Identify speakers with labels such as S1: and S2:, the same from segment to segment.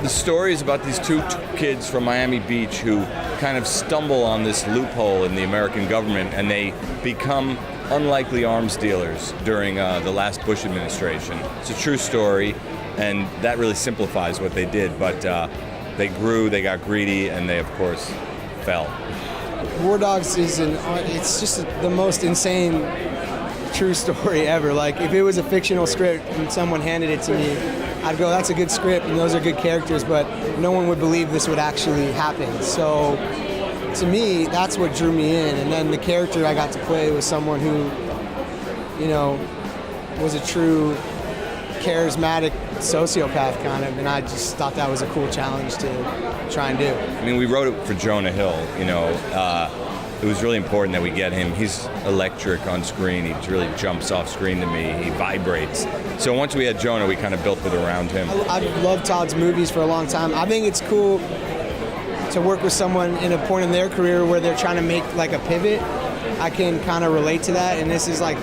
S1: The story is about these two kids from Miami Beach who kind of stumble on this loophole in the American government, and they become unlikely arms dealers during the last Bush administration. It's a true story, and that really simplifies what they did. But they grew, they got greedy, and they, of course, fell.
S2: War Dogs it's just the most insane true story ever. Like, if it was a fictional script and someone handed it to me, I'd go, that's a good script and those are good characters, but no one would believe this would actually happen. So to me, that's what drew me in. And then the character I got to play was someone who, you know, was a true charismatic sociopath kind of, and I just thought that was a cool challenge to try and do.
S1: I mean, we wrote it for Jonah Hill, you know. It was really important that we get him. He's electric on screen. He really jumps off screen to me. He vibrates. So once we had Jonah, we kind of built it around him.
S2: I've loved Todd's movies for a long time. I think it's cool to work with someone in a point in their career where they're trying to make like a pivot. I can kind of relate to that, and this is like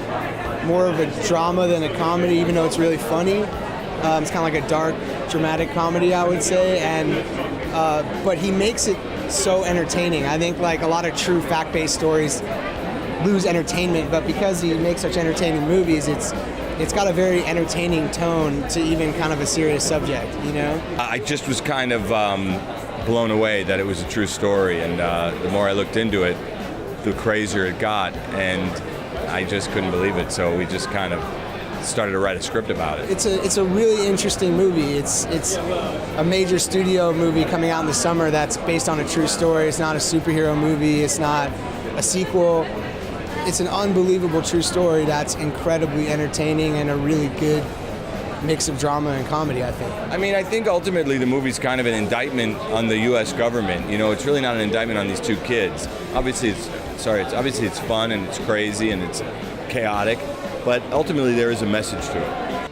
S2: more of a drama than a comedy, even though it's really funny. It's kind of like a dark, dramatic comedy, I would say, and but he makes it so entertaining. I think like a lot of true fact-based stories lose entertainment, but because he makes such entertaining movies, it's got a very entertaining tone to even kind of a serious subject, you know?
S1: I just was kind of blown away that it was a true story, and the more I looked into it, the crazier it got, and I just couldn't believe it, so we just kind of started to write a script about it.
S2: It's a really interesting movie. It's a major studio movie coming out in the summer that's based on a true story. It's not a superhero movie. It's not a sequel. It's an unbelievable true story that's incredibly entertaining and a really good mix of drama and comedy, I think.
S1: I mean, I think ultimately the movie's kind of an indictment on the U.S. government. You know, it's really not an indictment on these two kids. Obviously, it's fun and it's crazy and it's chaotic, but ultimately there is a message to it.